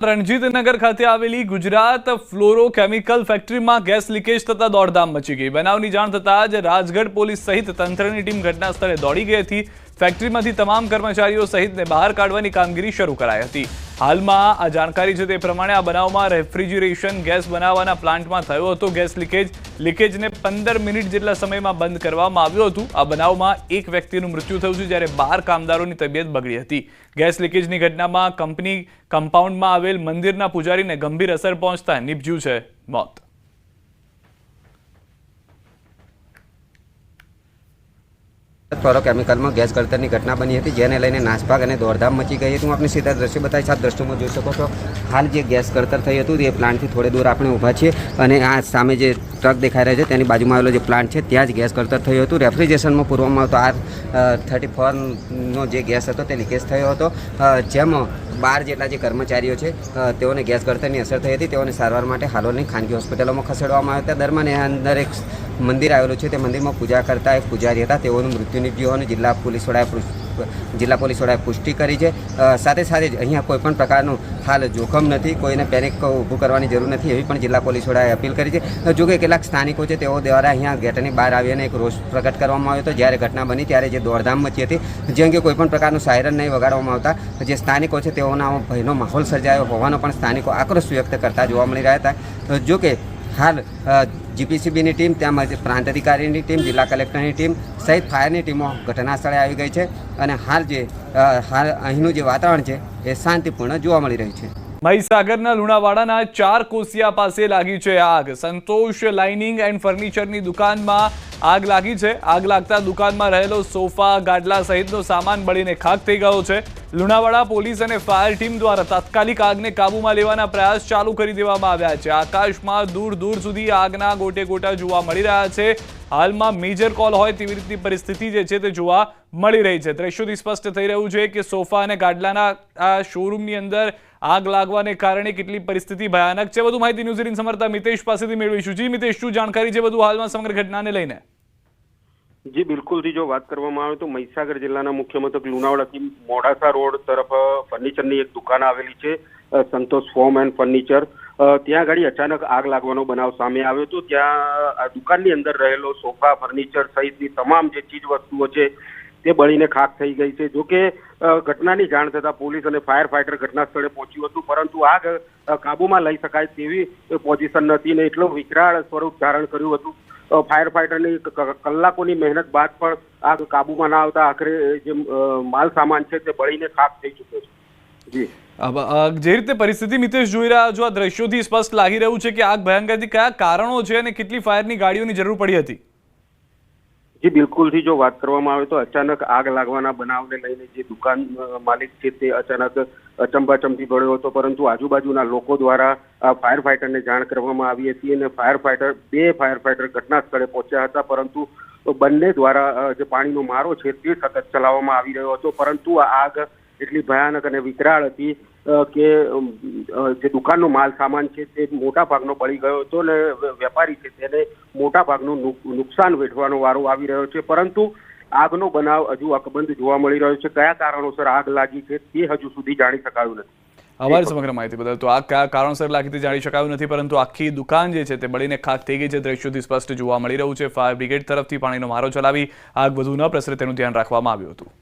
રણજીતનગર ખાતે આવેલી ગુજરાત ફ્લોરોકેમિકલ ફેક્ટરીમાં ગેસ લીકેજ થતા દોડધામ મચી ગઈ। બનાવની જાણ થતાં જ રાજગઢ પોલીસ સહિત તંત્રની ટીમ ઘટના સ્થળે દોડી ગઈ હતી। ફેક્ટરીમાંથી તમામ કર્મચારીઓ સહિતને બહાર કાઢવાની કામગીરી શરૂ કરાઈ હતી। હાલમાં આ જાણકારી છે તે પ્રમાણે આ બનાવમાં રેફ્રિજરેશન ગેસ બનાવવાના પ્લાન્ટમાં થયો હતો ગેસ લીકેજને 15 મિનિટ જેટલા સમયમાં બંધ કરવામાં આવ્યું હતું। આ બનાવમાં એક વ્યક્તિનું મૃત્યુ થયું છે જ્યારે 12 કામદારોની તબિયત બગડી હતી। ગેસ લીકેજની ઘટનામાં કંપની કમ્પાઉન્ડમાં આવેલ મંદિરના પૂજારીને ગંભીર અસર પહોંચતા નિપજ્યું છે મોત। फ्लोरोकेमिकल में गैस कड़तरनी घटना बनी थी जेने लईने नासभाग और दौड़धाम मची गई थी। हूँ आपने सीधा दृश्य बतावीश। आप दृश्यों में जोई शको छो हाल जे गैस कड़तर थयुं हतुं ए प्लांट थी थोड़े दूर आपणे ऊभा छीए अने आ सामे जे ट्रक देखाई रह्यो छे तेनी बाजुमां आवेलो जे प्लांट छे त्यां ज गैस कड़तर थयुं हतुं। रेफ्रिजरेशनमां पूरवामां आवतो R34 नो जे गैस हतो ते લીકેજ થયો હતો જેમાં 12 જેટલા જે કર્મચારીઓ છે તેઓને ગેસ કડતરની અસર થઈ હતી। તેઓને સારવાર માટે હાલોલની ખાનગી હોસ્પિટલોમાં ખસેડવામાં આવ્યા હતા। દરમિયાન અંદર એક મંદિર આવેલું છે તે મંદિરમાં પૂજા કરતા એક પૂજારી હતા તેઓનું મૃત્યુ નિપજ્યું હોવાનું જિલ્લા પોલીસ વડાએ પુષ્ટિ કરી છે। સાથે સાથે જ અહીંયા કોઈપણ પ્રકારનું હાલ જોખમ નથી, કોઈને પેનિક ઊભું કરવાની જરૂર નથી એવી પણ જિલ્લા પોલીસ વડાએ અપીલ કરી છે। જો કે કેટલાક સ્થાનિકો છે તેઓ દ્વારા અહીંયા ગેટની બહાર આવીને એક રોષ પ્રગટ કરવામાં આવ્યો હતો। જ્યારે ઘટના બની ત્યારે જે દોડધામ મચી હતી જે અંગે કોઈપણ પ્રકારનું સાયરન નહીં વગાડવામાં આવતા જે સ્થાનિકો છે તેઓના ભયનો માહોલ સર્જાયો હોવાનો પણ સ્થાનિકો આક્રોશ વ્યક્ત કરતા જોવા મળી રહ્યા હતા। જો કે હાલ જીપીસીબીની ટીમ તેમજ પ્રાંત અધિકારીની ટીમ, જિલ્લા કલેક્ટરની ટીમ સહિત ફાયરની ટીમો ઘટના સ્થળે આવી ગઈ છે અને હાલ અહીંનું જે વાતાવરણ છે એ શાંતિપૂર્ણ જોવા મળી રહ્યું છે। મહીસાગરના લુણાવાડાના 4 કોસિયા પાસે લાગી છે આગ। સંતોષ લાઇનિંગ એન્ડ ફર્નિચરની દુકાનમાં આગ લાગી છે। આગ લાગતા દુકાનમાં રહેલો સોફા, ગાડલા સહિતનો સામાન બળીને ખાખ થઈ ગયો છે। લુણાવાડા પોલીસ અને ફાયર ટીમ દ્વારા તાત્કાલિક આગને કાબૂમાં લેવાના પ્રયાસ ચાલુ કરી દેવામાં આવ્યા છે। આકાશમાં દૂર દૂર સુધી આગના ગોટે ગોટા જોવા મળી રહ્યા છે। હાલમાં મેજર કોલ હોય તેવી રીતની પરિસ્થિતિ જે છે તે જોવા મળી રહી છે। દ્રશ્યોથી સ્પષ્ટ થઈ રહ્યું છે કે સોફા અને ગાડલાના આ શોરૂમની અંદર આગ લાગવાને કારણે કેટલી પરિસ્થિતિ ભયાનક છે। વધુ માહિતી ન્યૂઝ 18 સમર્થક મિતેશ પાસેથી મેળવીશું। જી મિતેશ, શું જાણકારી છે વધુ હાલમાં સમગ્ર ઘટનાને લઈને? જી બિલકુલ થી જો વાત કરવામાં આવે તો મહીસાગર જિલ્લાના મુખ્ય મથક લુણાવાડાથી મોડાસા રોડ તરફ ફર્નિચરની એક દુકાન આવેલી છે સંતોષ ફોર્મ એન્ડ ફર્નિચર। ત્યાં આગળ અચાનક આગ લાગવાનો બનાવ સામે આવ્યો હતો। ત્યાં આ દુકાનની અંદર રહેલો સોફા, ફર્નિચર સહિતની તમામ જે ચીજ વસ્તુઓ છે તે બળીને ખાખ થઈ ગઈ છે। જો કે ઘટનાની જાણ થતાં પોલીસ અને ફાયર ફાઈટર ઘટના સ્થળે પહોંચ્યું હતું પરંતુ આગ કાબૂમાં લઈ શકાય તેવી પોઝિશન નથી ને એટલો વિકરાળ સ્વરૂપ ધારણ કર્યું હતું। ફાયર ફાઈટરની કલાકોની મહેનત બાદ પણ આગ કાબૂમાં ના આવતા આખરે જે માલ સામાન છે તે બળીને ખાખ થઈ ચૂક્યો છે। જી જે રીતે પરિસ્થિતિ મિતેશ જોઈ રહ્યા છો, આ દ્રશ્યોથી સ્પષ્ટ લાગી રહ્યું છે કે આગ ભયંકર હતી। કયા કારણો છે અને કેટલી ફાયરની ગાડીઓની જરૂર પડી હતી? જી બિલકુલ થી જો વાત કરવામાં આવે તો અચાનક આગ લાગવાના બનાવને લઈને જે દુકાન માલિક છે તે અચાનક અચંબાચમથી પડ્યો હતો પરંતુ આજુબાજુના લોકો દ્વારા ફાયર ફાઈટરને જાણ કરવામાં આવી હતી અને બે ફાયર ફાઈટર ઘટના સ્થળે પહોંચ્યા હતા પરંતુ બંને દ્વારા જે પાણીનો મારો છે તે સતત ચલાવવામાં આવી રહ્યો હતો પરંતુ આ આગ એટલી ભયાનક અને વિકરાળ હતી કે જે દુકાનનો માલ સામાન છે તે મોટા ભાગનો બળી ગયો હતો અને વેપારી છે તેને મોટા ભાગનું નુકસાન વેઠવાનો વારો આવી રહ્યો છે પરંતુ આગનો બનાવ હજુ અકબંધ જોવા મળી રહ્યો છે। કયા કારણોસર આગ લાગી છે તે હજુ સુધી જાણી શકાયું નથી। આભાર સમગ્ર માહિતી બદલ। તો આગ કયા કારણોસર લાગી તે જાણી શકાયું નથી પરંતુ આખી દુકાન જે છે તે બળીને ખાખ થઈ ગઈ છે। દ્રશ્યોથી સ્પષ્ટ જોવા મળી રહ્યું છે। ફાયર બ્રિગેડ તરફથી પાણીનો મારો ચલાવી આગ વધુ ન પ્રસરે તેનું ધ્યાન રાખવામાં આવ્યું હતું।